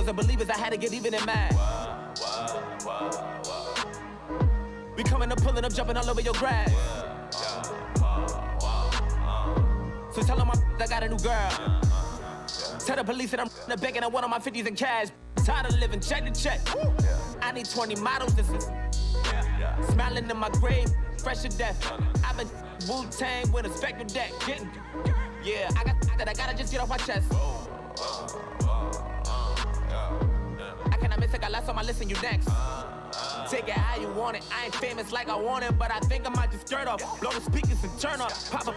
wasn't believers, I had to get even and mad. We coming up, pulling up, jumping all over your grass. So tell them I got a new girl. Tell the police that I'm begging on one of my 50s in cash. Tired of living check to check. I need 20 models, this is smiling in my grave, fresh to death. I've been Wu-Tang with a spectral deck. Getting, yeah, I gotta just get off my chest. I cannot miss it, got last on my list and you next. Take it how you want it. I ain't famous like I want it, but I think I might just skirt off. Blow the speakers and turn up. Pop up.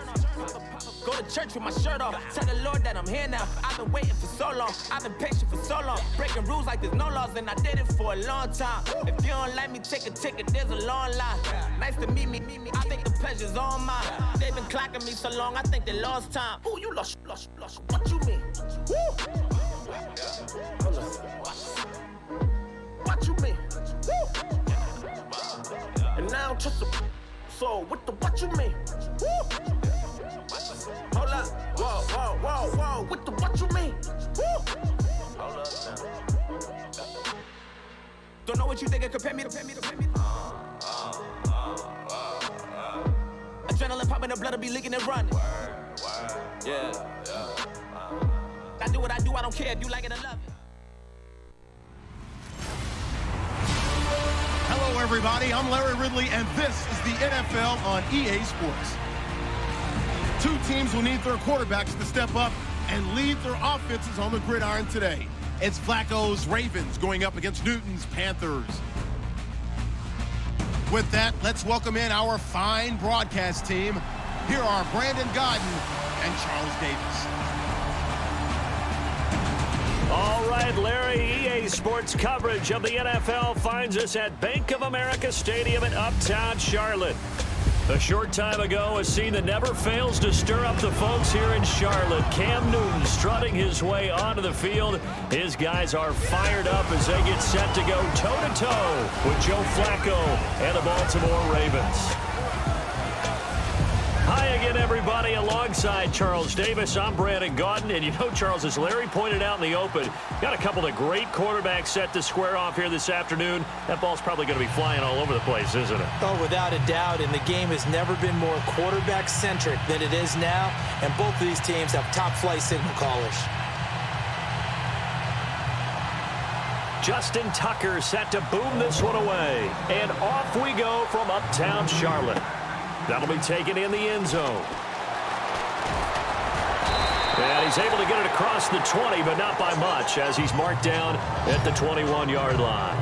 Go to church with my shirt off. Tell the Lord that I'm here now. I've been waiting for so long. I've been patient for so long. Breaking rules like there's no laws, and I did it for a long time. If you don't like me, take a ticket. There's a long line. Nice to meet me. I think the pleasure's all mine. They've been clocking me so long, I think they lost time. Ooh, you lost. What you mean? Woo! What you mean? Woo! And now trust the so what the what you mean? Woo! Hold up, whoa, what the what you mean? Woo! Hold up now. Don't know what you think, compare me to. Adrenaline popping, the blood will be leaking and running. Yeah. I do what I do, I don't care if you like it or love it. Hello, everybody. I'm Larry Ridley, and this is the NFL on EA Sports. Two teams will need their quarterbacks to step up and lead their offenses on the gridiron today. It's Flacco's Ravens going up against Newton's Panthers. With that, let's welcome in our fine broadcast team. Here are Brandon Godden and Charles Davis. All right, Larry, EA Sports coverage of the NFL finds us at Bank of America Stadium in Uptown Charlotte. A short time ago, a scene that never fails to stir up the folks here in Charlotte. Cam Newton strutting his way onto the field. His guys are fired up as they get set to go toe-to-toe with Joe Flacco and the Baltimore Ravens. Hi again, everybody. Alongside Charles Davis, I'm Brandon Gaudin. And you know, Charles, as Larry pointed out in the open, got a couple of great quarterbacks set to square off here this afternoon. That ball's probably going to be flying all over the place, isn't it? Oh, without a doubt. And the game has never been more quarterback-centric than it is now. And both of these teams have top-flight signal callers. Justin Tucker set to boom this one away. And off we go from Uptown Charlotte. That'll be taken in the end zone. And he's able to get it across the 20, but not by much, as he's marked down at the 21-yard line.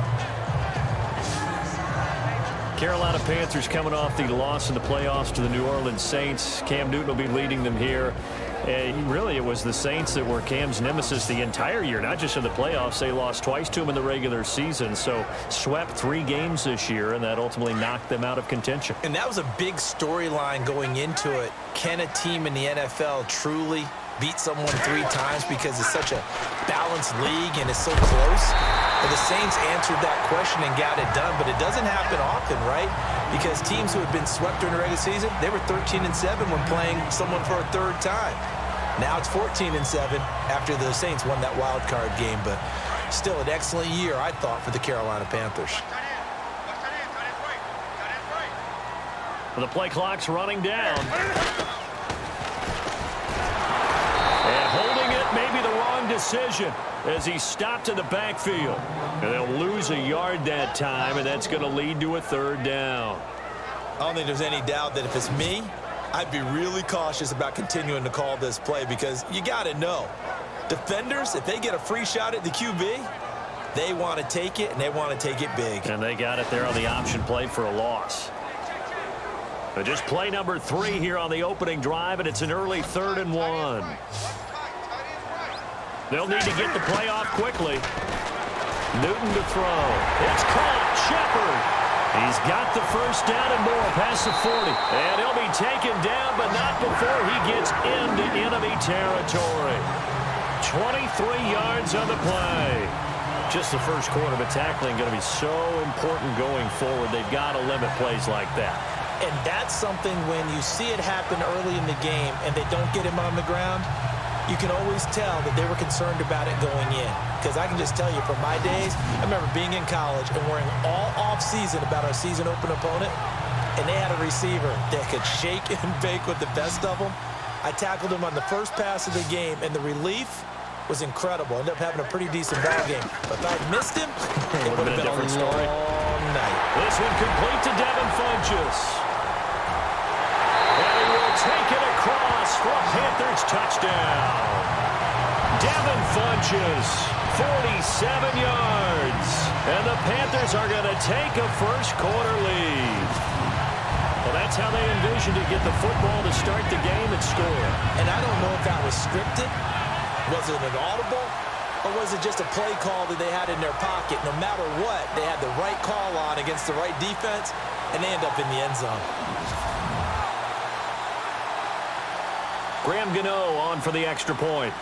Carolina Panthers coming off the loss in the playoffs to the New Orleans Saints. Cam Newton will be leading them here. Really, it was the Saints that were Cam's nemesis the entire year, not just in the playoffs. They lost twice to him in the regular season, so swept 3 games this year, and that ultimately knocked them out of contention. And that was a big storyline going into it. Can a team in the NFL truly beat someone 3 times because it's such a balanced league and it's so close? Well, the Saints answered that question and got it done, but it doesn't happen often, right? Because teams who had been swept during the regular season, they were 13-7 when playing someone for a 3rd time. Now it's 14-7 after the Saints won that wild card game, but still an excellent year, I thought, for the Carolina Panthers. The play clock's running down. And holding it may be the wrong decision as he stopped in the backfield. And they'll lose a yard that time, and that's going to lead to a 3rd down. I don't think there's any doubt that if it's me, I'd be really cautious about continuing to call this play because you got to know, defenders, if they get a free shot at the QB, they want to take it, and they want to take it big. And they got it there on the option play for a loss. But just play number 3 here on the opening drive, and it's an early 3rd and 1. They'll need to get the play off quickly. Newton to throw. It's caught. Shepard. He's got the first down and more past the 40. And he'll be taken down, but not before he gets into enemy territory. 23 yards on the play. Just the first quarter, but tackling going to be so important going forward. They've got to limit plays like that. And that's something when you see it happen early in the game and they don't get him on the ground, you can always tell that they were concerned about it going in. Because I can just tell you from my days, I remember being in college and worrying all off-season about our season open opponent, and they had a receiver that could shake and bake with the best of them. I tackled him on the first pass of the game, and the relief was incredible. Ended up having a pretty decent ball game. But if I'd missed him, it would have been a different story. Long night. This one complete to Devin Funchess. And he will take it across for a Panthers touchdown. Devin Funchess, 47 yards. And the Panthers are going to take a first-quarter lead. Well, that's how they envisioned to get the football to start the game and score. And I don't know if that was scripted. Was it an audible? Or was it just a play call that they had in their pocket? No matter what, they had the right call on against the right defense, and they end up in the end zone. Graham Gano on for the extra point.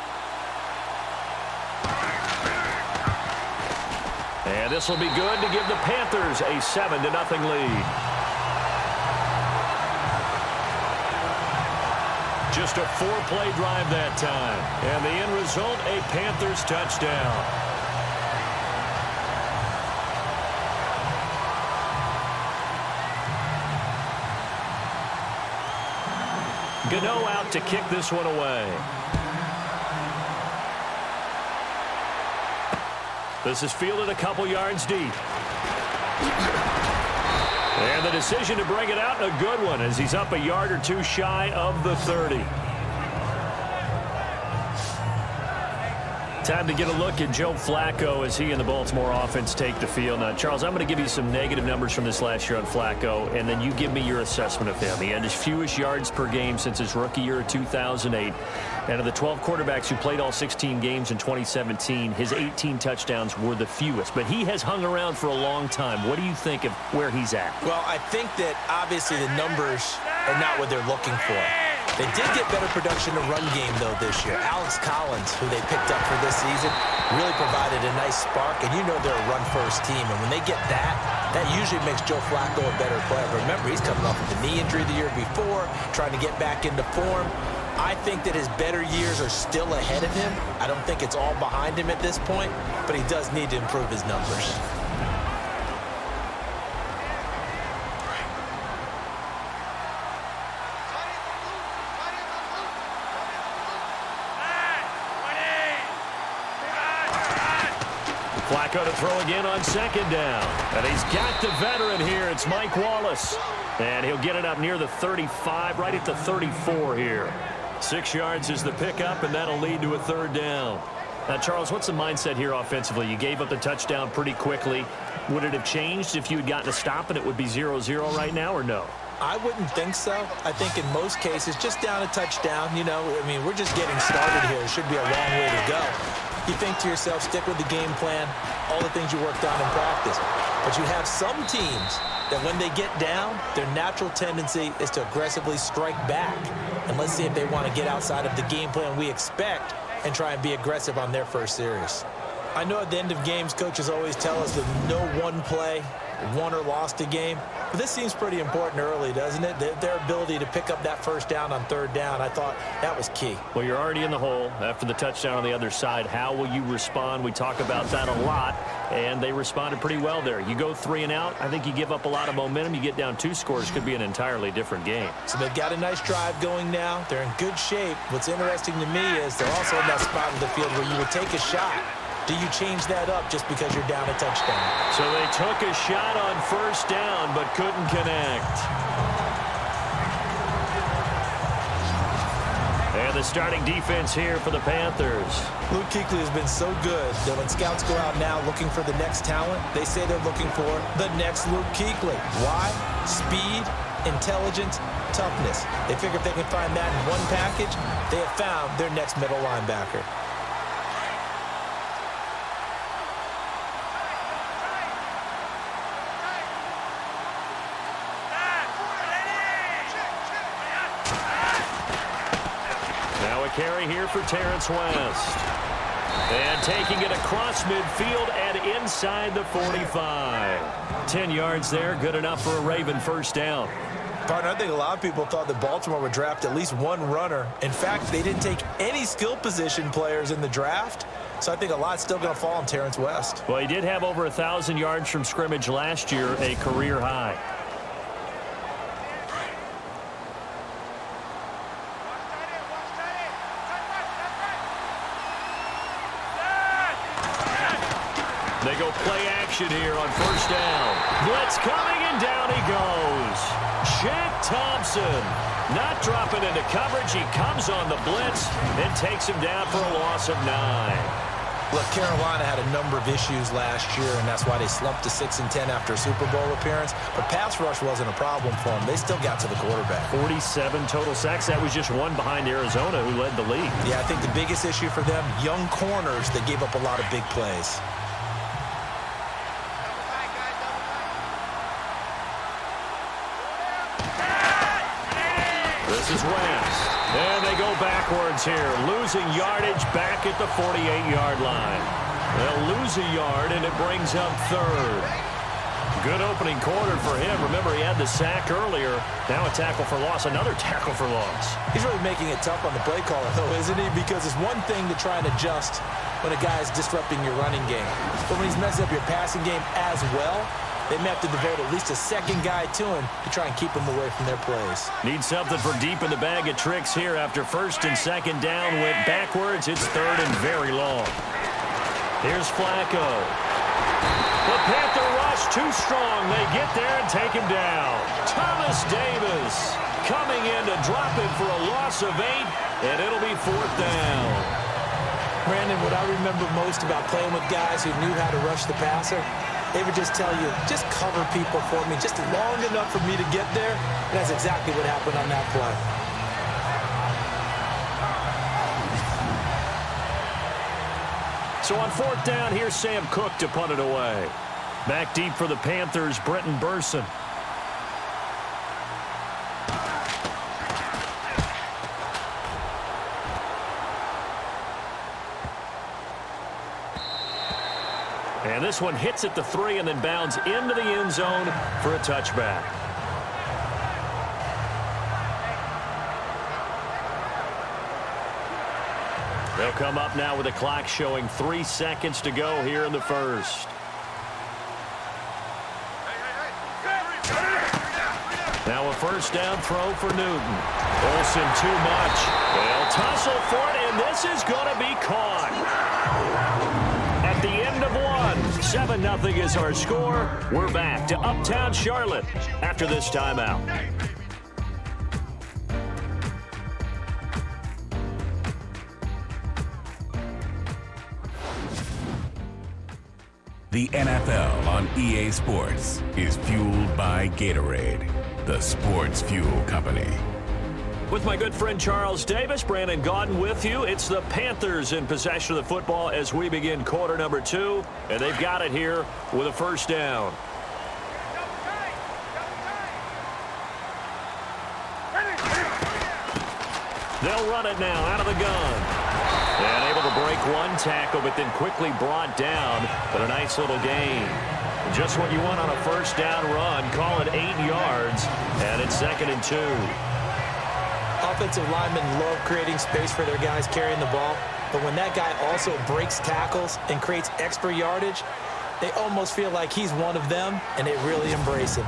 And this will be good to give the Panthers a 7-0 lead. Just a 4-play drive that time. And the end result, a Panthers touchdown. Gano out to kick this one away. This is fielded a couple yards deep. And the decision to bring it out, a good one, as he's up a yard or two shy of the 30. Time to get a look at Joe Flacco as he and the Baltimore offense take the field. Now, Charles, I'm going to give you some negative numbers from this last year on Flacco, and then you give me your assessment of him. He had his fewest yards per game since his rookie year of 2008. And of the 12 quarterbacks who played all 16 games in 2017, his 18 touchdowns were the fewest. But he has hung around for a long time. What do you think of where he's at? Well, I think that obviously the numbers are not what they're looking for. They did get better production in the run game, though, this year. Alex Collins, who they picked up for this season, really provided a nice spark. And you know they're a run-first team. And when they get that, that usually makes Joe Flacco a better player. Remember, he's coming off of the knee injury the year before, trying to get back into form. I think that his better years are still ahead of him. I don't think it's all behind him at this point, but he does need to improve his numbers. Flacco to throw again on second down. And he's got the veteran here. It's Mike Wallace. And he'll get it up near the 35, right at the 34 here. 6 yards is the pickup, and that'll lead to a third down. Now, Charles, what's the mindset here offensively? You gave up the touchdown pretty quickly. Would it have changed if you had gotten a stop and it would be 0-0 right now, or no? I wouldn't think so. I think in most cases, just down a touchdown, you know, I mean, we're just getting started here. It should be a long way to go. You think to yourself, stick with the game plan, all the things you worked on in practice. But you have some teams that when they get down, their natural tendency is to aggressively strike back. And let's see if they want to get outside of the game plan we expect and try and be aggressive on their first series. I know at the end of games, coaches always tell us that no one play won or lost a game. But this seems pretty important early, doesn't it? Their ability to pick up that first down on third down, I thought that was key. Well, you're already in the hole after the touchdown on the other side. How will you respond? We talk about that a lot, and they responded pretty well there. You go 3 and out, I think you give up a lot of momentum. You get down 2 scores, could be an entirely different game. So they've got a nice drive going now. They're in good shape. What's interesting to me is they're also in that spot of the field where you would take a shot. Do you change that up just because you're down a touchdown? So they took a shot on first down, but couldn't connect. And the starting defense here for the Panthers. Luke Kuechly has been so good that when scouts go out now looking for the next talent, they say they're looking for the next Luke Kuechly. Why? Speed, intelligence, toughness. They figure if they can find that in one package, they have found their next middle linebacker. Carry here for Terrence West. And taking it across midfield and inside the 45. 10 yards there, good enough for a Raven first down. Partner, I think a lot of people thought that Baltimore would draft at least one runner. In fact, they didn't take any skill position players in the draft. So I think a lot's still going to fall on Terrence West. Well, he did have over 1,000 yards from scrimmage last year, a career high. They go play action here on first down. Blitz coming, and down he goes. Shaq Thompson not dropping into coverage. He comes on the blitz and takes him down for a loss of 9. Look, Carolina had a number of issues last year, and that's why they slumped to 6-10 after a Super Bowl appearance. But pass rush wasn't a problem for them. They still got to the quarterback. 47 total sacks. That was just one behind Arizona, who led the league. Yeah, I think the biggest issue for them, young corners that gave up a lot of big plays. This is West. And they go backwards here, losing yardage back at the 48-yard line. They'll lose a yard, and it brings up third. Good opening quarter for him. Remember, he had the sack earlier. Now a tackle for loss, another tackle for loss. He's really making it tough on the play caller, though, isn't he? Because it's one thing to try and adjust when a guy's disrupting your running game. But when he's messing up your passing game as well, they may have to devote at least a second guy to him to try and keep him away from their plays. Need something for deep in the bag of tricks here. After first and second down went backwards. It's third and very long. Here's Flacco. The Panther rush too strong. They get there and take him down. Thomas Davis coming in to drop him for a loss of 8, and it'll be fourth down. Brandon, what I remember most about playing with guys who knew how to rush the passer, they would just tell you, just cover people for me, just long enough for me to get there. And that's exactly what happened on that play. So on fourth down, here's Sam Cook to punt it away. Back deep for the Panthers, Brenton Burson. And this one hits at the 3 and then bounds into the end zone for a touchback. They'll come up now with the clock showing 3 seconds to go here in the first. Now a first down throw for Newton. Olsen too much. They'll tussle for it, and this is going to be caught. At the end of one, 7-0 is our score. We're back to Uptown Charlotte after this timeout. The NFL on EA Sports is fueled by Gatorade, the sports fuel company. With my good friend Charles Davis, Brandon Gaudin with you. It's the Panthers in possession of the football as we begin quarter number 2. And they've got it here with a first down. They'll run it now out of the gun. And able to break one tackle, but then quickly brought down. But a nice little gain. Just what you want on a first down run. Call it 8 yards. And it's 2nd and 2. Offensive linemen love creating space for their guys carrying the ball. But when that guy also breaks tackles and creates extra yardage, they almost feel like he's one of them, and they really embrace him.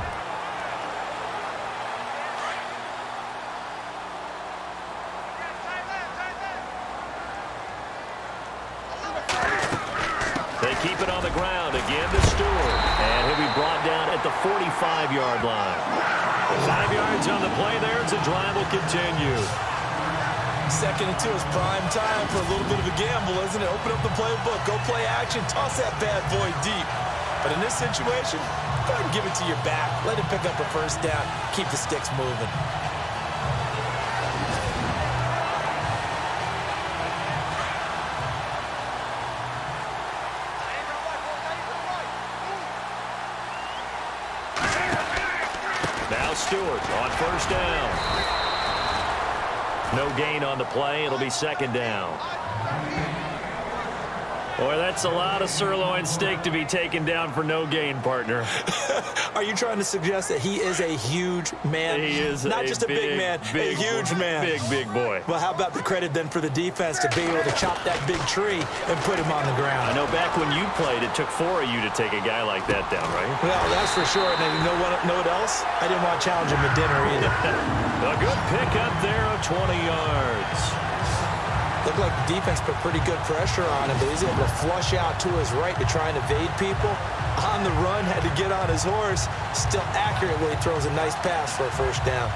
They keep it on the ground again to Stewart. And he'll be brought down at the 45-yard line. 5 yards on the play there as the drive will continue. 2nd and 2 is prime time for a little bit of a gamble, isn't it? Open up the playbook, go play action, toss that bad boy deep. But in this situation, go ahead and give it to your back. Let him pick up a first down. Keep the sticks moving. Stewart on first down. No gain on the play. It'll be 2nd down. Boy, that's a lot of sirloin steak to be taken down for no gain, partner. Are you trying to suggest that he is a huge man? He is not just a big man, a huge man. Big boy. Well, how about the credit then for the defense to be able to chop that big tree and put him on the ground? I know back when you played, it took 4 of you to take a guy like that down, right? Well, that's for sure. And you know what else? I didn't want to challenge him to dinner either. A good pickup there of 20 yards. Looked like the defense put pretty good pressure on him, but he's able to flush out to his right to try and evade people. On the run, had to get on his horse. Still accurately throws a nice pass for a first down.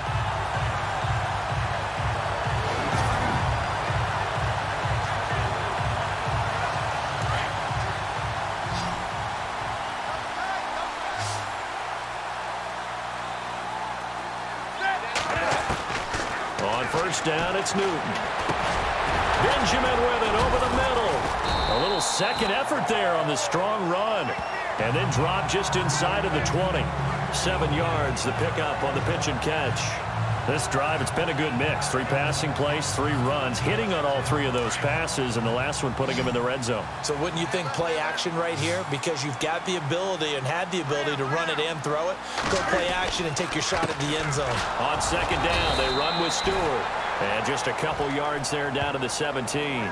On first down, it's Newton. Benjamin with it over the middle. A little second effort there on the strong run. And then drop just inside of the 20. 7 yards, the pickup on the pitch and catch. This drive, it's been a good mix. 3 passing plays, 3 runs, hitting on all 3 of those passes, and the last one putting him in the red zone. So wouldn't you think play action right here? Because you've got the ability and had the ability to run it and throw it. Go play action and take your shot at the end zone. On second down, they run with Stewart. And just a couple yards there down to the 17.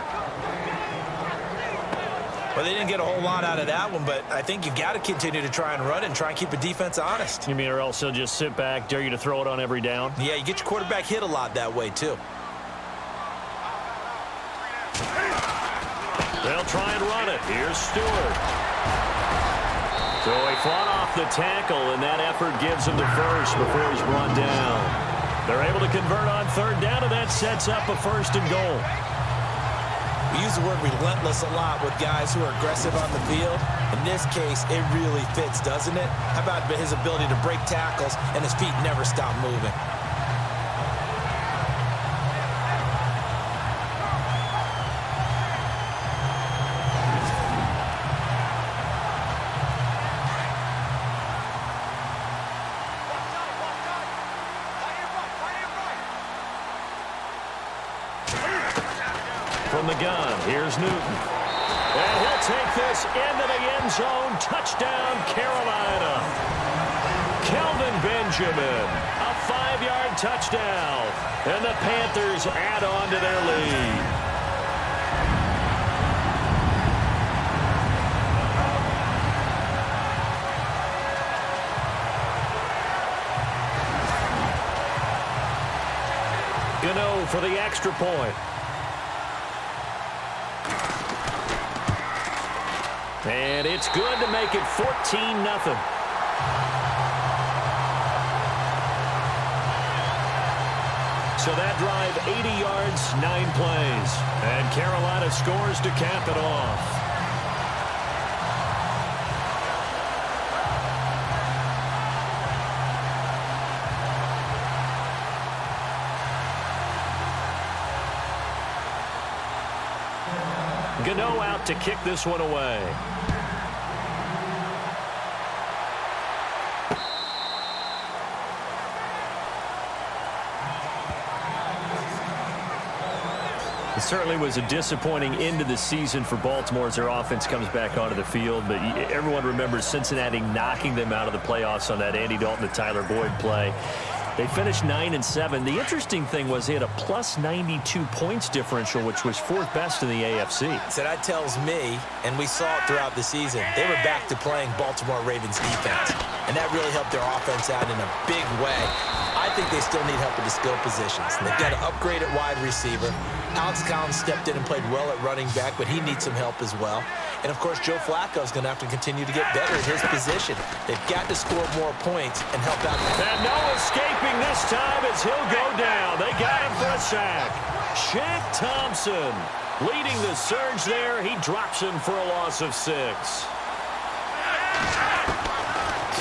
Well, they didn't get a whole lot out of that one, but I think you've got to continue to try and run it and try and keep the defense honest. You mean or else they'll just sit back, dare you to throw it on every down? Yeah, you get your quarterback hit a lot that way, too. They'll try and run it. Here's Stewart. So he fought off the tackle, and that effort gives him the first before he's brought down. They're able to convert on third down, and that sets up a 1st and goal. We use the word relentless a lot with guys who are aggressive on the field. In this case, it really fits, doesn't it? How about his ability to break tackles and his feet never stop moving? From the gun, here's Newton. And he'll take this into the end zone. Touchdown, Carolina. Kelvin Benjamin, a 5-yard touchdown. And the Panthers add on to their lead. Gano for the extra point. And it's good to make it 14-0. So that drive, 80 yards, 9 plays. And Carolina scores to cap it off. Gano out to kick this one away. It certainly was a disappointing end to the season for Baltimore as their offense comes back onto the field. But everyone remembers Cincinnati knocking them out of the playoffs on that Andy Dalton to Tyler Boyd play. They finished 9-7. The interesting thing was they had a plus 92 points differential, which was 4th best in the AFC. So that tells me, and we saw it throughout the season, they were back to playing Baltimore Ravens defense. And that really helped their offense out in a big way. I think they still need help with the skill positions. They've got to upgrade at wide receiver. Alex Collins stepped in and played well at running back, but he needs some help as well. And, of course, Joe Flacco is going to have to continue to get better at his position. They've got to score more points and help out. And no escaping this time as he'll go down. They got him for a sack. Shaq Thompson leading the surge there. He drops him for a loss of 6.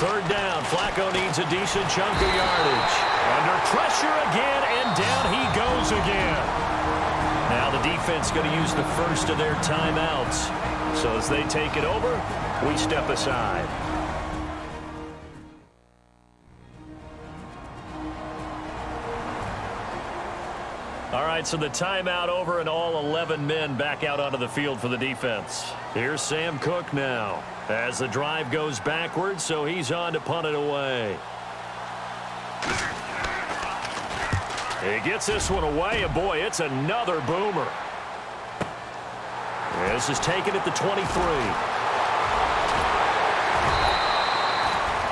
Third down. Flacco needs a decent chunk of yardage. Under pressure again, and down he goes again. Now the defense going to use the first of their timeouts. So as they take it over, we step aside. All right, right, so the timeout over and all 11 men back out onto the field for the defense. Here's Sam Cook now as the drive goes backwards, so he's on to punt it away. He gets this one away, and boy, it's another boomer. This is taken at the 23.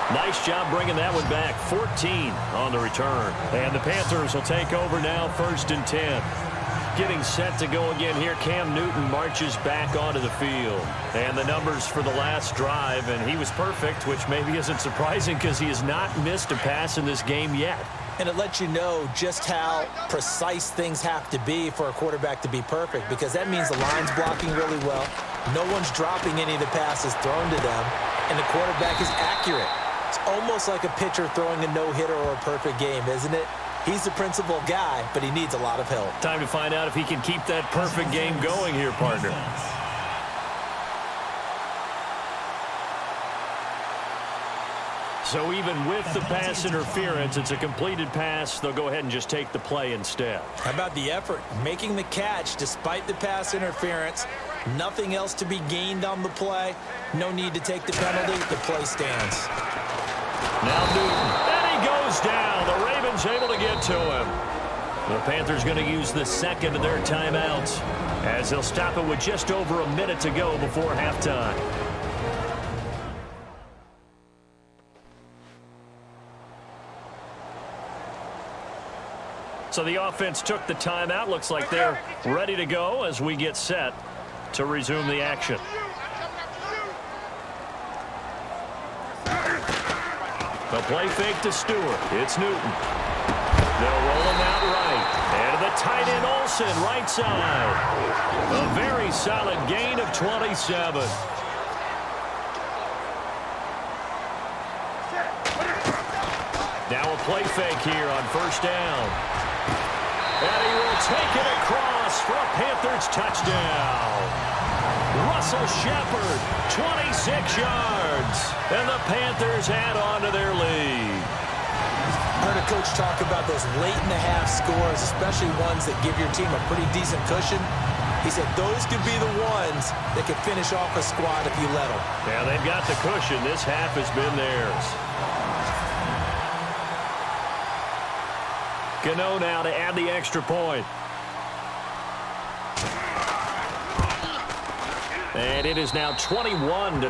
Nice job bringing that one back. 14 on the return. And the Panthers will take over now, 1st and 10. Getting set to go again here. Cam Newton marches back onto the field. And the numbers for the last drive, and he was perfect, which maybe isn't surprising because he has not missed a pass in this game yet. And it lets you know just how precise things have to be for a quarterback to be perfect, because that means the line's blocking really well. No one's dropping any of the passes thrown to them, and the quarterback is accurate. It's almost like a pitcher throwing a no-hitter or a perfect game, isn't it? He's the principal guy, but he needs a lot of help. Time to find out if he can keep that perfect game going here, partner. So even with the pass interference, it's a completed pass. They'll go ahead and just take the play instead. How about the effort? Making the catch despite the pass interference. Nothing else to be gained on the play. No need to take the penalty. The play stands. Now Newton. And he goes down. The Ravens able to get to him. The Panthers going to use the second of their timeouts as they'll stop it with just over a minute to go before halftime. So the offense took the timeout. Looks like they're ready to go as we get set to resume the action. The play fake to Stewart. It's Newton. They'll roll him out right. And the tight end Olsen, right side. A very solid gain of 27. Now a play fake here on 1st down. And he will take it across for a Panthers touchdown. Russell Shepard, 26 yards. And the Panthers add on to their lead. I heard a coach talk about those late-in-the-half scores, especially ones that give your team a pretty decent cushion. He said those could be the ones that could finish off a squad if you let them. Yeah, they've got the cushion. This half has been theirs. Gano now to add the extra point. And it is now 21-0.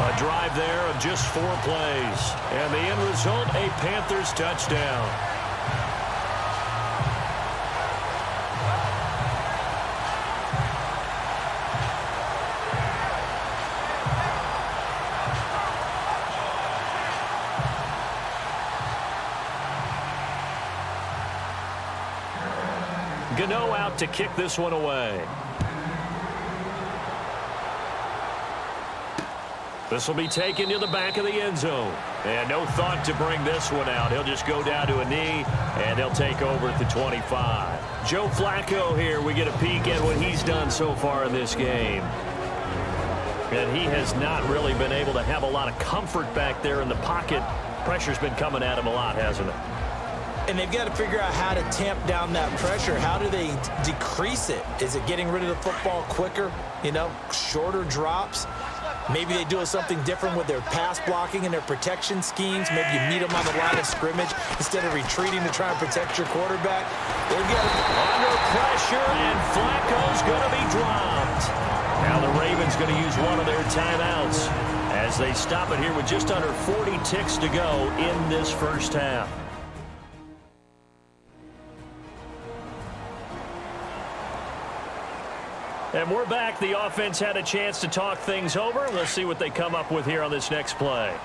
A drive there of just 4 plays. And the end result, a Panthers touchdown. Gano out to kick this one away. This will be taken to the back of the end zone. And no thought to bring this one out. He'll just go down to a knee, and they'll take over at the 25. Joe Flacco here. We get a peek at what he's done so far in this game. And he has not really been able to have a lot of comfort back there in the pocket. Pressure's been coming at him a lot, hasn't it? And they've got to figure out how to tamp down that pressure. How do they decrease it? Is it getting rid of the football quicker? You know, shorter drops? Maybe they do something different with their pass blocking and their protection schemes. Maybe you meet them on the line of scrimmage instead of retreating to try and protect your quarterback. They've got under pressure, and Flacco's going to be dropped. Now the Ravens going to use one of their timeouts as they stop it here with just under 40 ticks to go in this first half. And we're back. The offense had a chance to talk things over. Let's see what they come up with here on this next play.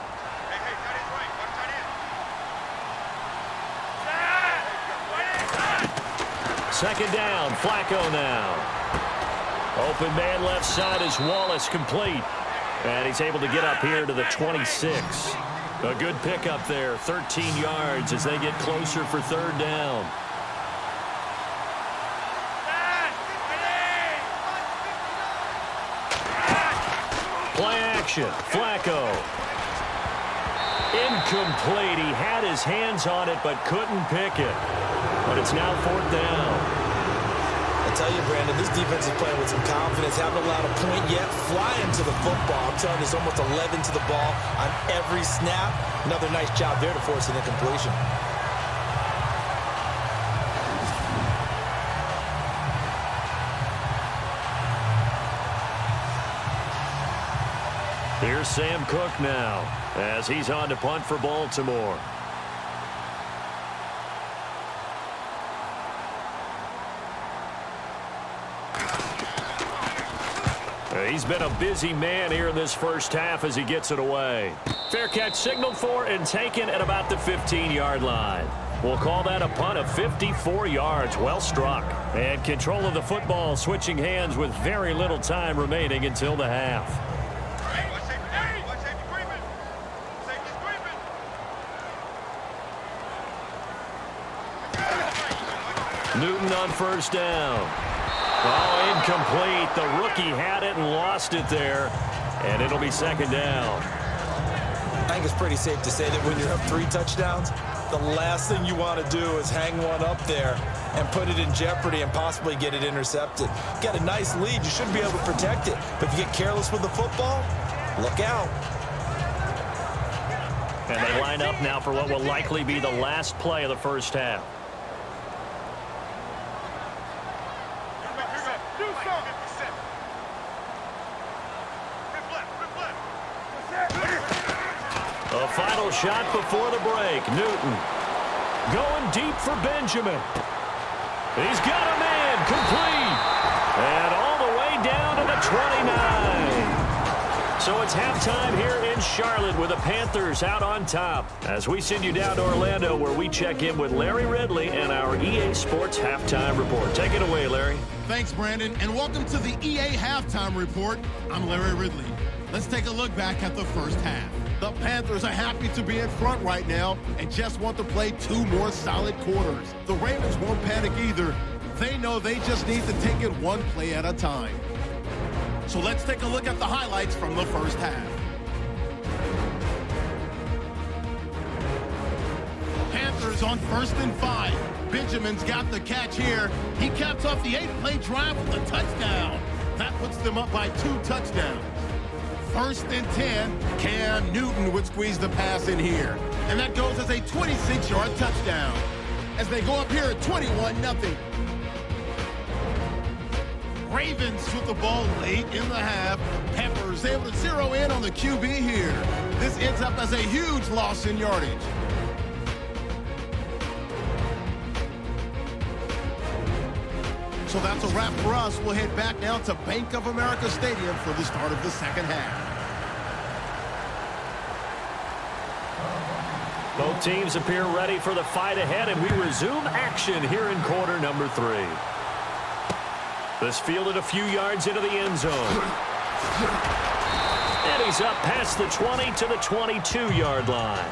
Second down, Flacco now. Open man left side is Wallace, complete. And he's able to get up here to the 26. A good pickup there, 13 yards as they get closer for 3rd down. Play action, Flacco. Incomplete. He had his hands on it but couldn't pick it. But it's now 4th down. I tell you, Brandon, this defense is playing with some confidence. Haven't allowed a point yet. Flying to the football. I'm telling you, there's almost 11 to the ball on every snap. Another nice job there to force an incompletion. Here's Sam Cook now as he's on to punt for Baltimore. He's been a busy man here in this first half as he gets it away. Fair catch signaled for and taken at about the 15-yard line. We'll call that a punt of 54 yards. Well struck. And control of the football switching hands with very little time remaining until the half. Newton on first down. Oh, incomplete. The rookie had it and lost it there. And it'll be 2nd down. I think it's pretty safe to say that when you're up 3 touchdowns, the last thing you want to do is hang one up there and put it in jeopardy and possibly get it intercepted. Get a nice lead. You should be able to protect it. But if you get careless with the football, look out. And they line up now for what will likely be the last play of the first half. A final shot before the break. Newton going deep for Benjamin. He's got a man complete. And all the way down to the 29. So it's halftime here in Charlotte with the Panthers out on top. As we send you down to Orlando where we check in with Larry Ridley and our EA Sports Halftime Report. Take it away, Larry. Thanks, Brandon, and welcome to the EA Halftime Report. I'm Larry Ridley. Let's take a look back at the first half. The Panthers are happy to be in front right now and just want to play 2 more solid quarters. The Ravens won't panic either. They know they just need to take it 1 play at a time. So let's take a look at the highlights from the first half. Panthers on 1st and 5. Benjamin's got the catch here. He caps off the 8-play drive with a touchdown. That puts them up by 2 touchdowns. 1st and 10, Cam Newton would squeeze the pass in here. And that goes as a 26-yard touchdown. As they go up here at 21-0. Ravens with the ball late in the half. Peppers able to zero in on the QB here. This ends up as a huge loss in yardage. So that's a wrap for us. We'll head back now to Bank of America Stadium for the start of the second half. Both teams appear ready for the fight ahead, and we resume action here in quarter number 3. This fielded a few yards into the end zone. And he's up past the 20 to the 22-yard line.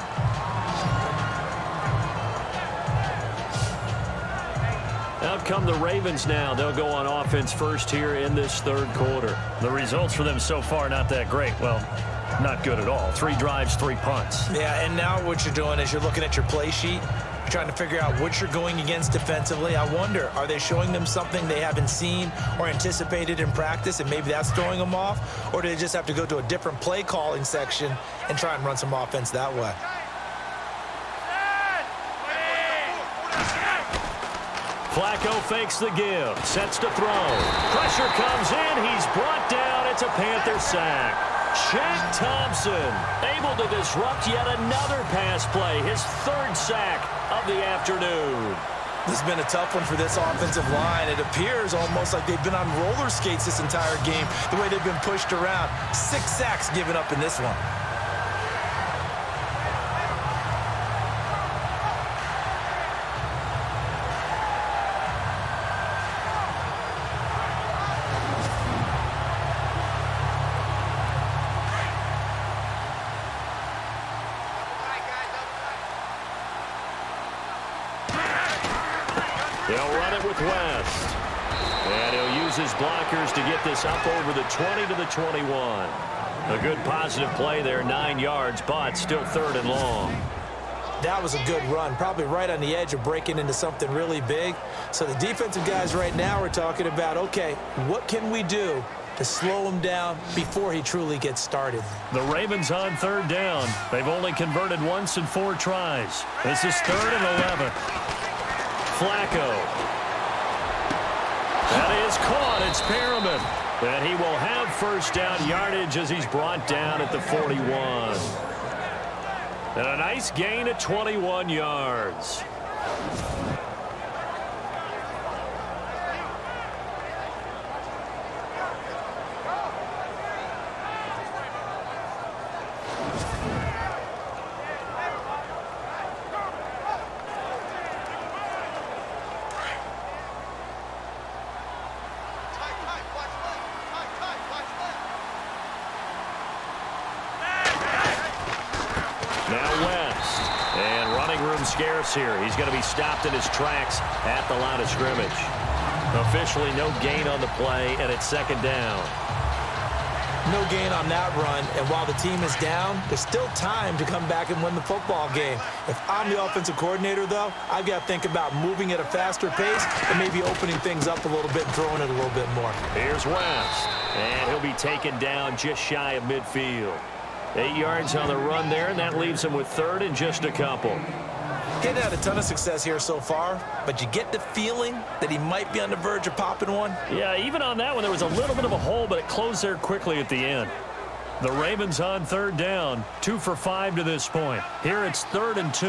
Out come the Ravens now. They'll go on offense first here in this 3rd quarter. The results for them so far not that great. Well, not good at all. 3 drives, 3 punts. Yeah, and now what you're doing is you're looking at your play sheet. You're trying to figure out what you're going against defensively. I wonder, are they showing them something they haven't seen or anticipated in practice, and maybe that's throwing them off? Or do they just have to go to a different play calling section and try and run some offense that way? Flacco fakes the give, sets to throw. Pressure comes in, he's brought down. It's a Panther sack. Shaq Thompson able to disrupt yet another pass play, his 3rd sack of the afternoon. This has been a tough one for this offensive line. It appears almost like they've been on roller skates this entire game, the way they've been pushed around. 6 sacks given up in this one. They'll run it with West. And he'll use his blockers to get this up over the 20 to the 21. A good positive play there, 9 yards, but still 3rd and long. That was a good run, probably right on the edge of breaking into something really big. So the defensive guys right now are talking about, okay, what can we do to slow him down before he truly gets started? The Ravens on 3rd down. They've only converted once in 4 tries. This is 3rd and 11. Flacco. That is caught. It's Perriman. And he will have 1st down yardage as he's brought down at the 41. And a nice gain at 21 yards. Scarce here. He's going to be stopped in his tracks at the line of scrimmage. Officially no gain on the play, and it's 2nd down. No gain on that run, and while the team is down, there's still time to come back and win the football game. If I'm the offensive coordinator, though, I've got to think about moving at a faster pace and maybe opening things up a little bit and throwing it a little bit more. Here's West, and he'll be taken down just shy of midfield. 8 yards on the run there, and that leaves him with 3rd and just a couple. Getting had a ton of success here so far, but you get the feeling that he might be on the verge of popping one. Yeah, even on that one, there was a little bit of a hole, but it closed there quickly at the end. The Ravens on 3rd down, 2 for 5 to this point. Here it's 3rd and 2.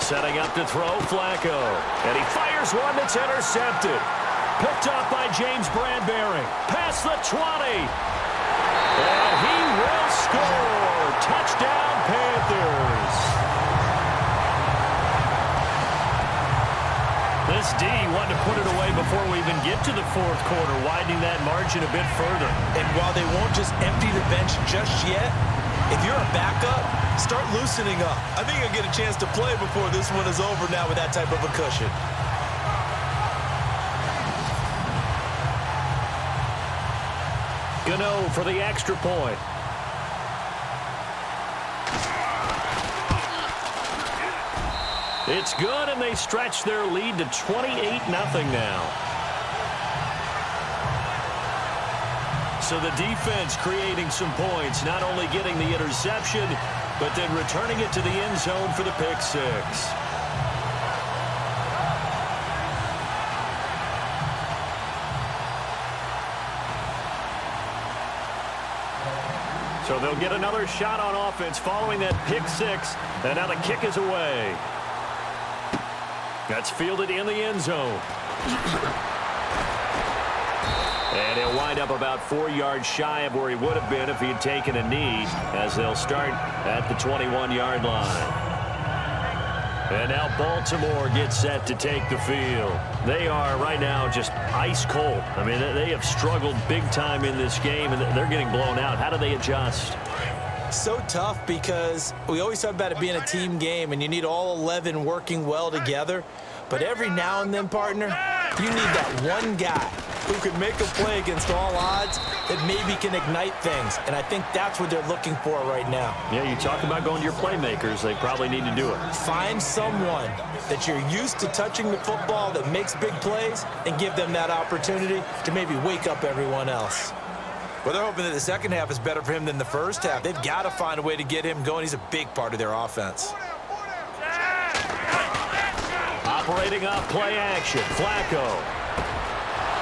Setting up to throw, Flacco. And he fires one that's intercepted. Picked up by James Bradbury. Past the 20. And he will score. Touchdown, Panthers. This D wanted to put it away before we even get to the 4th quarter, widening that margin a bit further. And while they won't just empty the bench just yet, if you're a backup, start loosening up. I think you'll get a chance to play before this one is over now with that type of a cushion. Gano for the extra point. It's good, and they stretch their lead to 28-0 now. So the defense creating some points, not only getting the interception, but then returning it to the end zone for the pick 6. So they'll get another shot on offense following that pick 6, and now the kick is away. That's fielded in the end zone. And he'll wind up about 4 yards shy of where he would have been if he had taken a knee, as they'll start at the 21-yard line. And now Baltimore gets set to take the field. They are right now just ice cold. I mean, they have struggled big time in this game, and they're getting blown out. How do they adjust? So tough, because we always talk about it being a team game, and you need all 11 working well together. But every now and then, partner, you need that one guy who can make a play against all odds that maybe can ignite things. And I think that's what they're looking for right now. Yeah, you talk about going to your playmakers. They probably need to do it. Find someone that you're used to touching the football that makes big plays and give them that opportunity to maybe wake up everyone else. Well, they're hoping that the second half is better for him than the first half. They've got to find a way to get him going. He's a big part of their offense. Operating off play action, Flacco.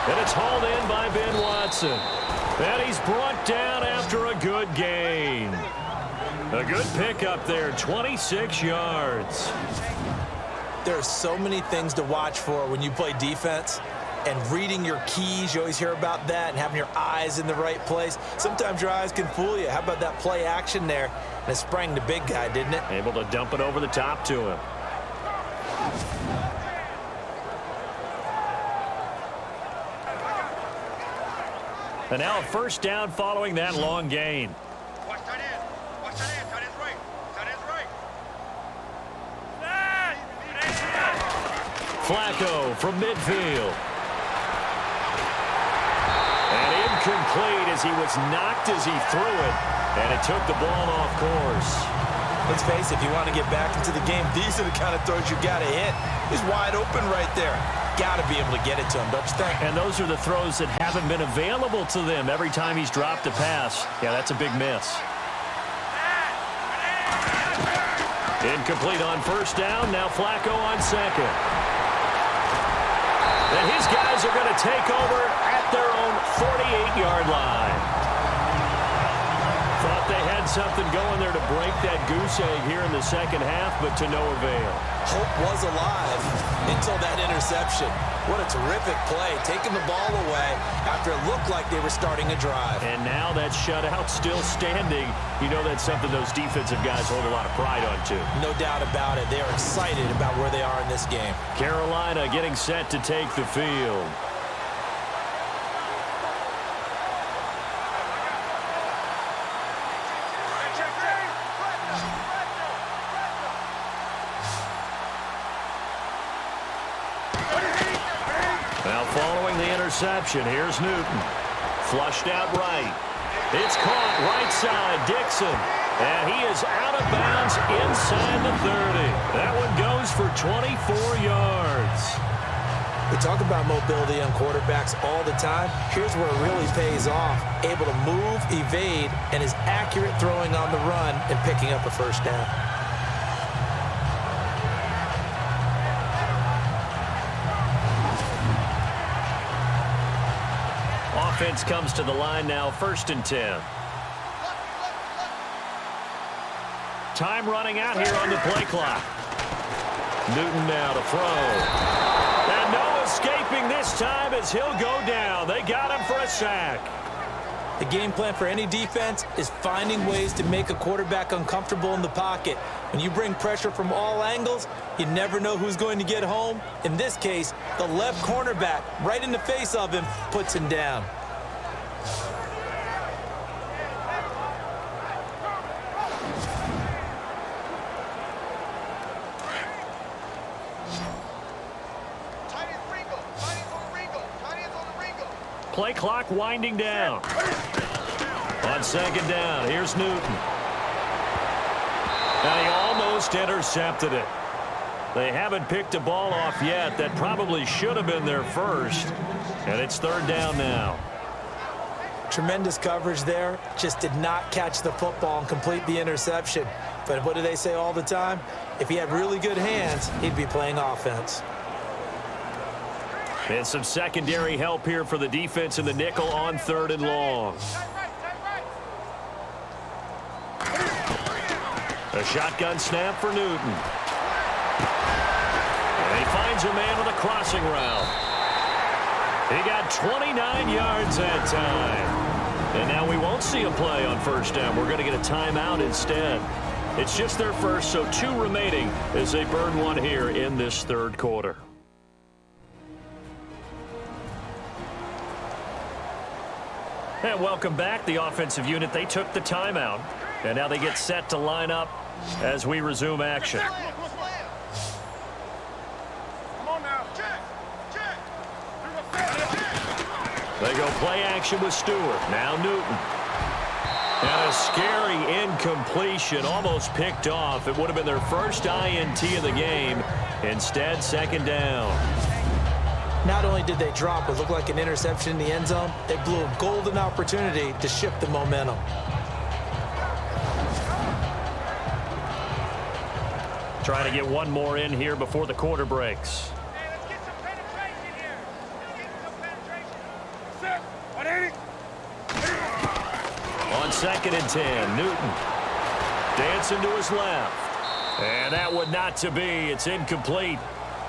And it's hauled in by Ben Watson. And he's brought down after a good gain. A good pickup there, 26 yards. There are so many things to watch for when you play defense. And reading your keys, you always hear about that, and having your eyes in the right place. Sometimes your eyes can fool you. How about that play action there? And it sprang the big guy, didn't it? Able to dump it over the top to him. And now a first down following that long gain. Watch tight end. Watch tight end. Tight end's right. Tight end's right. Flacco from midfield. Incomplete as he was knocked as he threw it, and it took the ball off course. Let's face it, if you want to get back into the game, these are the kind of throws you got to hit. He's wide open right there. Got to be able to get it to him, don't you think? And those are the throws that haven't been available to them every time he's dropped a pass. Yeah, that's a big miss. Incomplete on first down. Now Flacco on second. And his guys are going to take over at their own 48-yard line. Thought they had something going there to break that goose egg here in the second half, but to no avail. Hope was alive until that interception. What a terrific play, taking the ball away after it looked like they were starting a drive. And now that shutout still standing. You know that's something those defensive guys hold a lot of pride on, too. No doubt about it. They are excited about where they are in this game. Carolina getting set to take the field. Now following the interception, here's Newton. Flushed out right. It's caught right side, Dixon. And he is out of bounds inside the 30. That one goes for 24 yards. We talk about mobility on quarterbacks all the time. Here's where it really pays off. Able to move, evade, and is accurate throwing on the run and picking up a first down. Offense comes to the line now, 1st and 10. Time running out here on the play clock. Newton now to throw. And no escaping this time as he'll go down. They got him for a sack. The game plan for any defense is finding ways to make a quarterback uncomfortable in the pocket. When you bring pressure from all angles, you never know who's going to get home. In this case, the left cornerback, right in the face of him, puts him down. Play clock winding down. On 2nd down, here's Newton. And he almost intercepted it. They haven't picked a ball off yet. That probably should have been their first. And it's 3rd down now. Tremendous coverage there. Just did not catch the football and complete the interception. But what do they say all the time? If he had really good hands, he'd be playing offense. And some secondary help here for the defense in the nickel on 3rd and long. A shotgun snap for Newton. And he finds a man with a crossing route. He got 29 yards that time. And now we won't see a play on 1st down. We're going to get a timeout instead. It's just their first, so 2 remaining as they burn one here in this 3rd quarter. And welcome back. The offensive unit, they took the timeout. And now they get set to line up as we resume action. They go play action with Stewart. Now Newton. And a scary incompletion, almost picked off. It would have been their first INT of the game. Instead, 2nd down. Not only did they drop what looked like an interception in the end zone, they blew a golden opportunity to shift the momentum. Trying to get one more in here before the quarter breaks. Hey, let's get some penetration here. Let's get some penetration. Set. 180. On 2nd and 10, Newton dancing to his left. And that would not to be. It's incomplete.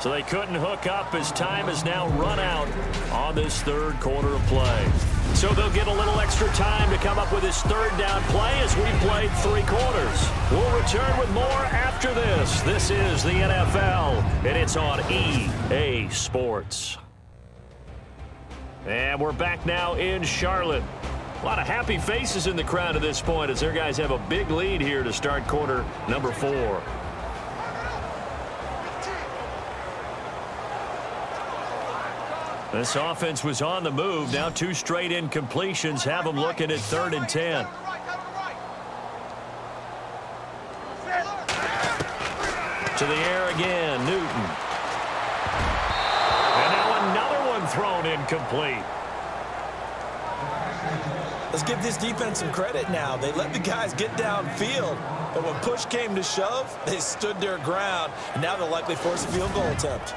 So they couldn't hook up as time has now run out on this 3rd quarter of play. So they'll get a little extra time to come up with this 3rd down play as we played 3 quarters. We'll return with more after this. This is the NFL, and it's on EA Sports. And we're back now in Charlotte. A lot of happy faces in the crowd at this point as their guys have a big lead here to start quarter number 4. This offense was on the move. Now 2 straight incompletions have them looking at 3rd and 10. To the air again, Newton. And now another one thrown incomplete. Let's give this defense some credit now. They let the guys get downfield, but when push came to shove, they stood their ground, and now they'll likely force a field goal attempt.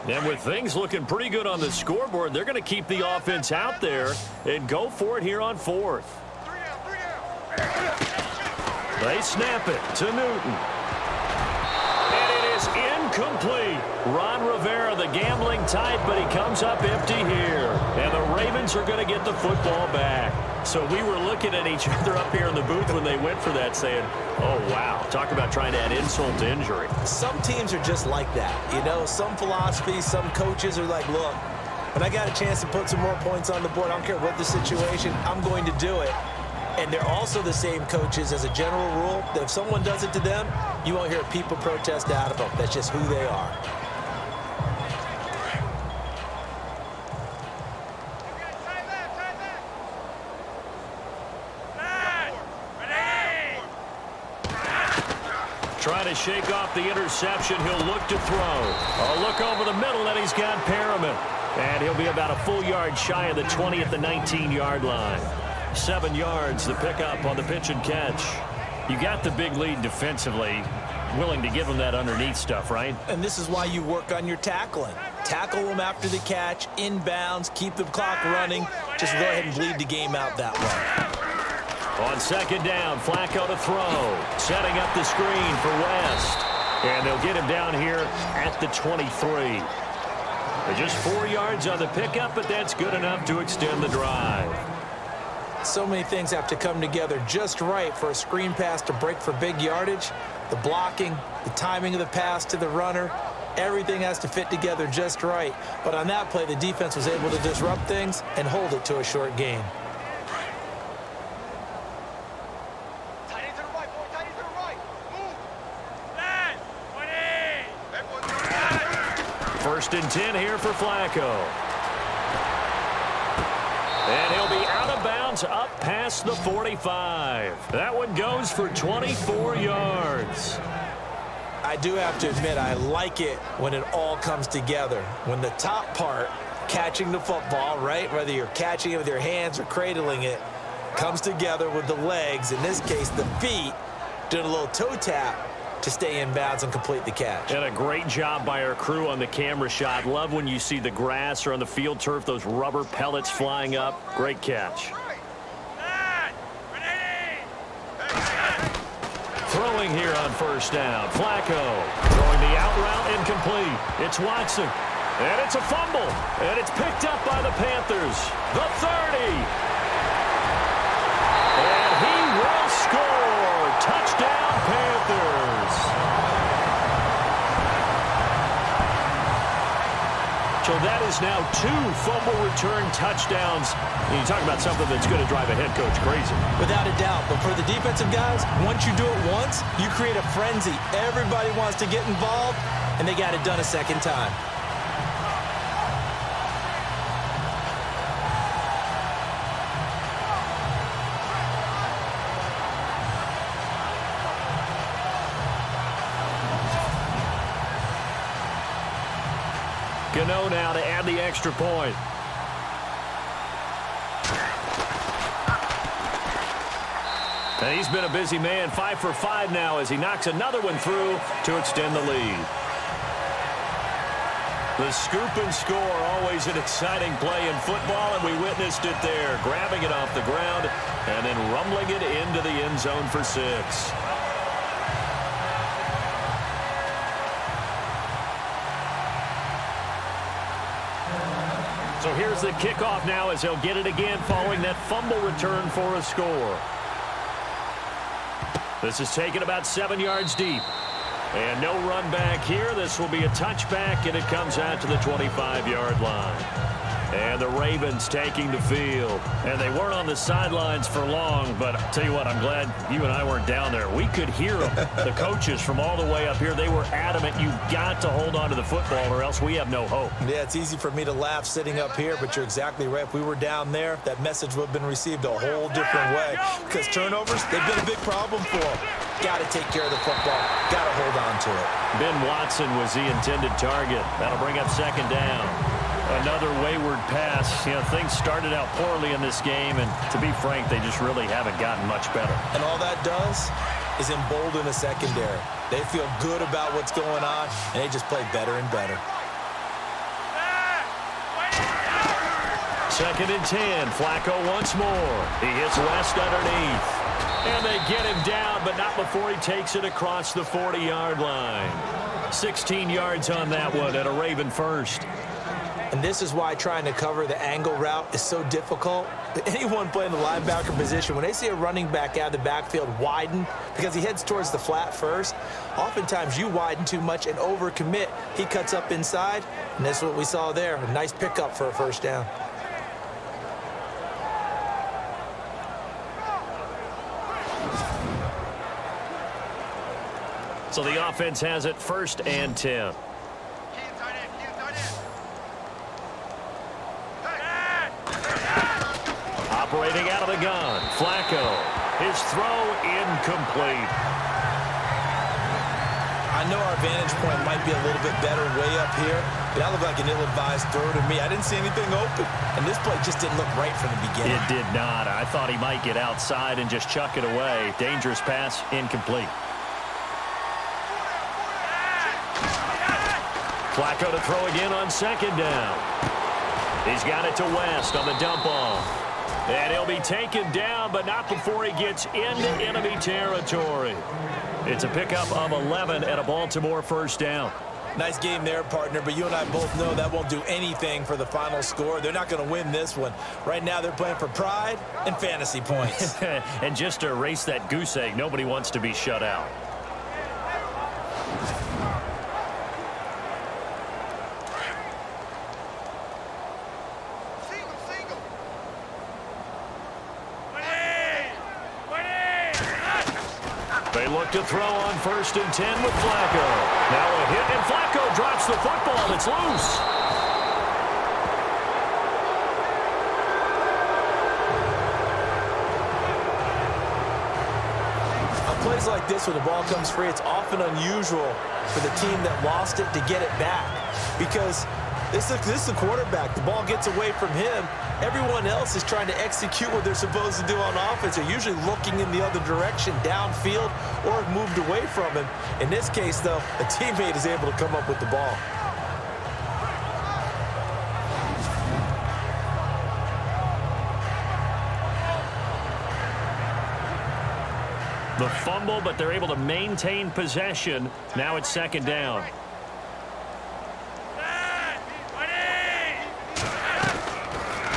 And with things looking pretty good on the scoreboard, they're going to keep the offense out there and go for it here on 4th. They snap it to Newton. And it is incomplete. Ron Rivera, the gambling type, but he comes up empty here. And the Ravens are going to get the football back. So we were looking at each other up here in the booth when they went for that saying, oh, wow, talk about trying to add insult to injury. Some teams are just like that. You know, some philosophies, some coaches are like, look, when I got a chance to put some more points on the board, I don't care what the situation, I'm going to do it. And they're also the same coaches as a general rule that if someone does it to them, you won't hear people protest out of them. That's just who they are. Trying to shake off the interception. He'll look to throw. A look over the middle, and he's got Perriman. And he'll be about a full yard shy of the 20 at the 19-yard line. 7 yards, the pickup on the pitch and catch. You got the big lead defensively. Willing to give them that underneath stuff, right? And this is why you work on your tackling. Tackle them after the catch, inbounds, keep the clock running. Just go ahead and bleed the game out that way. On 2nd down, Flacco to throw. Setting up the screen for West. And they'll get him down here at the 23. Just 4 yards on the pickup, but that's good enough to extend the drive. So many things have to come together just right for a screen pass to break for big yardage. The blocking, the timing of the pass to the runner, everything has to fit together just right. But on that play, the defense was able to disrupt things and hold it to a short gain. First and 10 here for Flacco. And he'll be out of bounds up past the 45. That one goes for 24 yards. I do have to admit, I like it when it all comes together. When the top part, catching the football, right, whether you're catching it with your hands or cradling it, comes together with the legs, in this case the feet, doing a little toe tap to stay in bounds and complete the catch. And a great job by our crew on the camera shot. Love when you see the grass or on the field turf, those rubber pellets flying up. Great catch. Throwing here on 1st down. Flacco throwing the out route incomplete. It's Watson. And it's a fumble. And it's picked up by the Panthers. The 30. And he will score. Touchdown, Panthers. So that is now 2 fumble return touchdowns. And you talk about something that's going to drive a head coach crazy. Without a doubt. But for the defensive guys, once you do it once, you create a frenzy. Everybody wants to get involved, and they got it done a second time. Gano now to add the extra point. And he's been a busy man, 5 for 5 now as he knocks another one through to extend the lead. The scoop and score, always an exciting play in football, and we witnessed it there, grabbing it off the ground and then rumbling it into the end zone for 6. So here's the kickoff now as they'll get it again following that fumble return for a score. This is taken about 7 yards deep. And no run back here. This will be a touchback, and it comes out to the 25-yard line. And the Ravens taking the field. And they weren't on the sidelines for long, but I'll tell you what, I'm glad you and I weren't down there. We could hear them. The coaches from all the way up here, they were adamant. You've got to hold on to the football or else we have no hope. Yeah, it's easy for me to laugh sitting up here, but you're exactly right. If we were down there, that message would have been received a whole different way. Because turnovers, they've been a big problem for them. Got to take care of the football. Got to hold on to it. Ben Watson was the intended target. That'll bring up second down. Another wayward pass. You know, things started out poorly in this game, and to be frank, they just really haven't gotten much better. And all that does is embolden a secondary. They feel good about what's going on, and they just play better and better. Second and 10. Flacco once more. He hits West underneath. And they get him down, but not before he takes it across the 40-yard line. 16 yards on that one at a Raven first. And this is why trying to cover the angle route is so difficult. Anyone playing the linebacker position, when they see a running back out of the backfield widen because he heads towards the flat first, oftentimes you widen too much and overcommit. He cuts up inside, and that's what we saw there. A nice pickup for a first down. So the offense has it first and 10. Operating out of the gun, Flacco. His throw incomplete. I know our vantage point might be a little bit better way up here, but that looked like an ill-advised throw to me. I didn't see anything open, and this play just didn't look right from the beginning. It did not. I thought he might get outside and just chuck it away. Dangerous pass, incomplete. Flacco to throw again on second down. He's got it to West on the dump off. And he'll be taken down, but not before he gets into enemy territory. It's a pickup of 11 and a Baltimore first down. Nice game there, partner, but you and I both know that won't do anything for the final score. They're not going to win this one. Right now, they're playing for pride and fantasy points. And just to erase that goose egg, nobody wants to be shut out. They look to throw on first and 10 with Flacco. Now a hit, and Flacco drops the football. It's loose. On plays like this where the ball comes free, it's often unusual for the team that lost it to get it back. Because this is the quarterback. The ball gets away from him. Everyone else is trying to execute what they're supposed to do on offense. They're usually looking in the other direction, downfield, or have moved away from him. In this case, though, a teammate is able to come up with the ball. The fumble, but they're able to maintain possession. Now it's second down.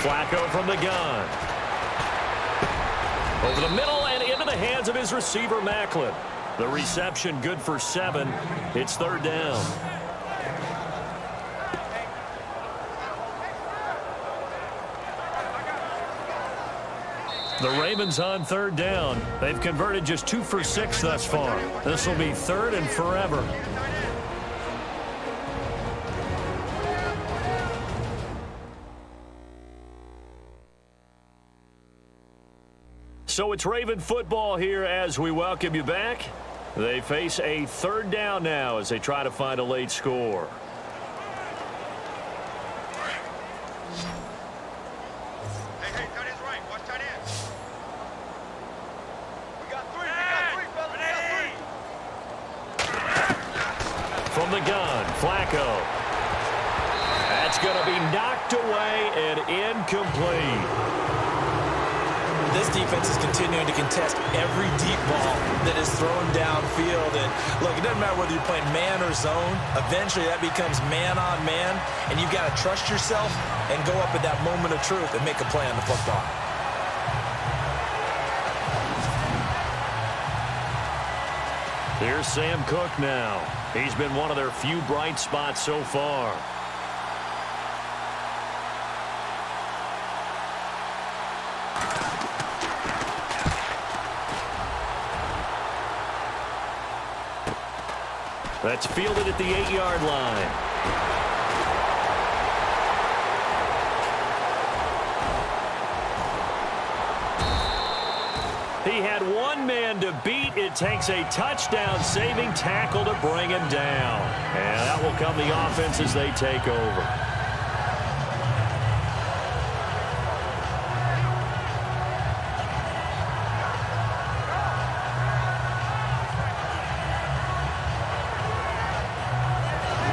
Flacco from the gun. Over the middle and into the hands of his receiver, Macklin. The reception good for 7. It's third down. The Ravens on third down. They've converted just 2 for 6 thus far. This will be third and forever. So it's Raven football here as we welcome you back. They face a third down now as they try to find a late score. Hey, tight end's right. Watch tight end. We got three, fellas. We got 3. From the gun, Flacco. That's going to be knocked away and incomplete. This defense is continuing to contest every deep ball that is thrown downfield. And look, it doesn't matter whether you're playing man or zone. Eventually, that becomes man on man. And you've got to trust yourself and go up at that moment of truth and make a play on the football. Here's Sam Cook now. He's been one of their few bright spots so far. That's fielded at the 8-yard line. He had one man to beat. It takes a touchdown-saving tackle to bring him down. And that will come the offense as they take over.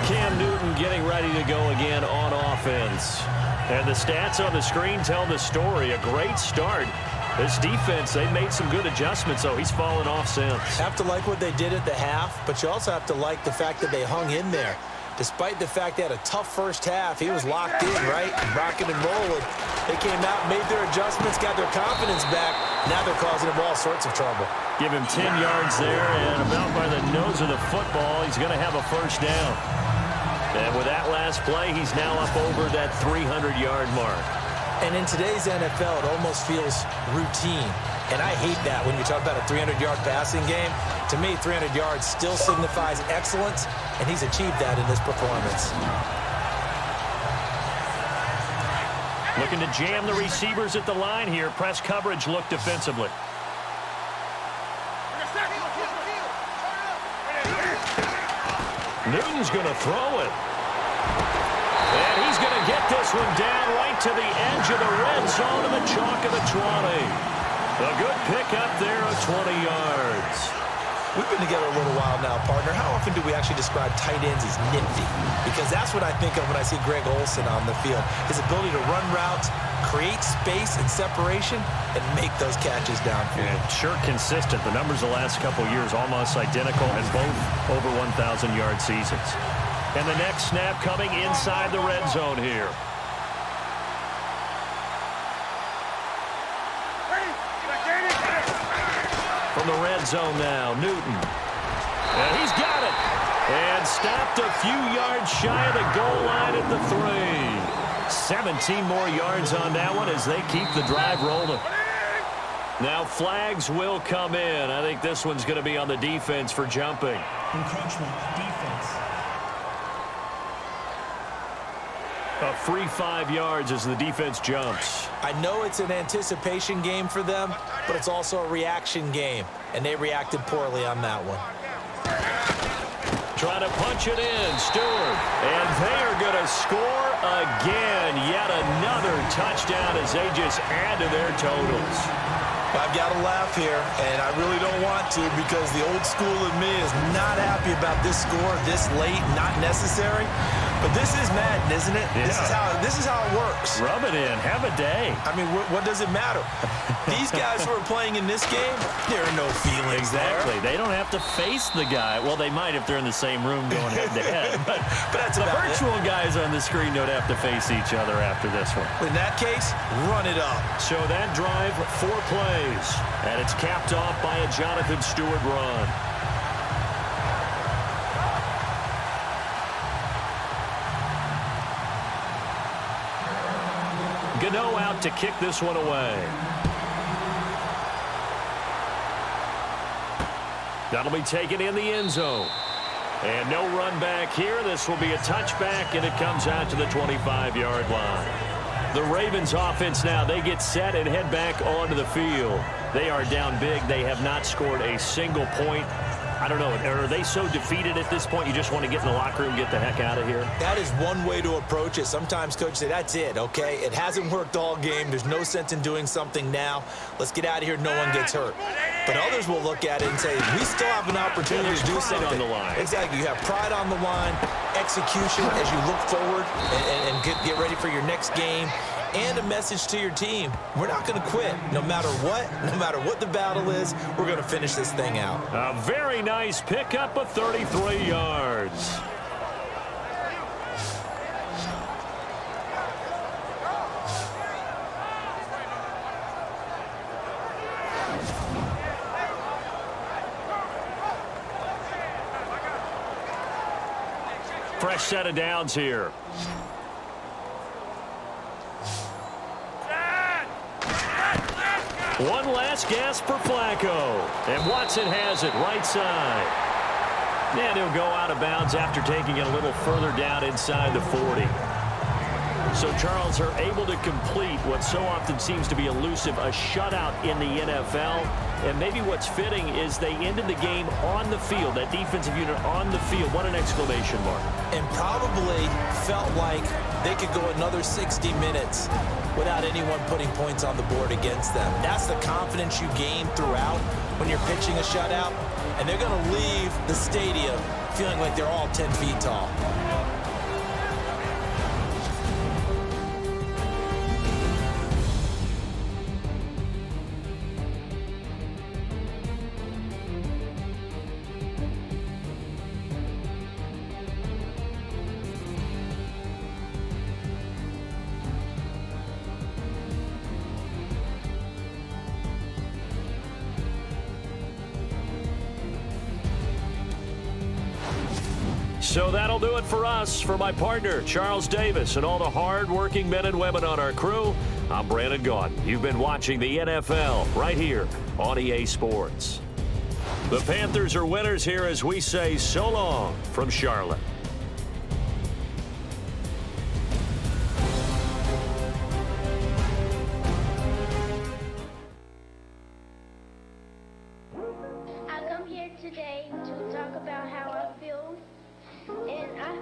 Cam Newton getting ready to go again on offense. And the stats on the screen tell the story. A great start. This defense, they made some good adjustments, so he's fallen off since. Have to like what they did at the half, but you also have to like the fact that they hung in there. Despite the fact they had a tough first half, he was locked in, right? Rocking and rolling. They came out, made their adjustments, got their confidence back. Now they're causing him all sorts of trouble. Give him 10 yards there, and about by the nose of the football, he's going to have a first down. And with that last play, he's now up over that 300-yard mark. And in today's NFL, it almost feels routine. And I hate that when you talk about a 300-yard passing game. To me, 300 yards still signifies excellence, and he's achieved that in this performance. Looking to jam the receivers at the line here. Press coverage look defensively. Newton's going to throw it. And he's going to get this one down right to the edge of the red zone of the chalk of the 20. A good pickup there of 20 yards. We've been together a little while now, partner. How often do we actually describe tight ends as nifty? Because that's what I think of when I see Greg Olsen on the field. His ability to run routes, create space and separation, and make those catches downfield. And sure consistent. The numbers the last couple years almost identical, and both over 1,000-yard seasons. And the next snap coming inside the red zone here. From the red zone now, Newton. And he's got it. And stopped a few yards shy of the goal line at the 3. 17 more yards on that one as they keep the drive rolling. Now flags will come in. I think this one's going to be on the defense for jumping. Encroachment, defense. A free 5 yards as the defense jumps. I know it's an anticipation game for them, but it's also a reaction game, and they reacted poorly on that one. Trying to punch it in, Stewart. And they are going to score again. Yet another touchdown as they just add to their totals. I've got to laugh here, and I really don't want to because the old school in me is not happy about this score this late, not necessary. But this is Madden, isn't it? Yeah. This is how it works. Rub it in. Have a day. I mean, what does it matter? These guys who are playing in this game, there are no feelings Exactly. there. They don't have to face the guy. Well, they might if they're in the same room going head-to-head. But that's the about virtual guys on the screen don't have to face each other after this one. In that case, run it up. So that drive, 4 plays. And it's capped off by a Jonathan Stewart run. Gano out to kick this one away. That'll be taken in the end zone. And no run back here. This will be a touchback, and it comes out to the 25-yard line. The Ravens offense now, they get set and head back onto the field. They are down big. They have not scored a single point. I don't know, are they so defeated at this point you just want to get in the locker room and get the heck out of here? That is one way to approach it. Sometimes coaches say, that's it, okay? It hasn't worked all game. There's no sense in doing something now. Let's get out of here. No one gets hurt. But others will look at it and say, we still have an opportunity to do something. On the line. Exactly. You have pride on the line, execution as you look forward and get ready for your next game, and a message to your team. We're not going to quit. No matter what the battle is, we're going to finish this thing out. A very nice pickup of 33 yards. Fresh set of downs here. One last gasp for Flacco. And Watson has it right side. And he'll go out of bounds after taking it a little further down inside the 40. So, Charles, are able to complete what so often seems to be elusive, a shutout in the NFL. And maybe what's fitting is they ended the game on the field, that defensive unit on the field. What an exclamation mark. And probably felt like they could go another 60 minutes without anyone putting points on the board against them. That's the confidence you gain throughout when you're pitching a shutout. And they're going to leave the stadium feeling like they're all 10 feet tall. So that'll do it for us. For my partner, Charles Davis, and all the hard-working men and women on our crew, I'm Brandon Gaudin. You've been watching the NFL right here on EA Sports. The Panthers are winners here as we say so long from Charlotte. I come here today to talk about how I feel, and I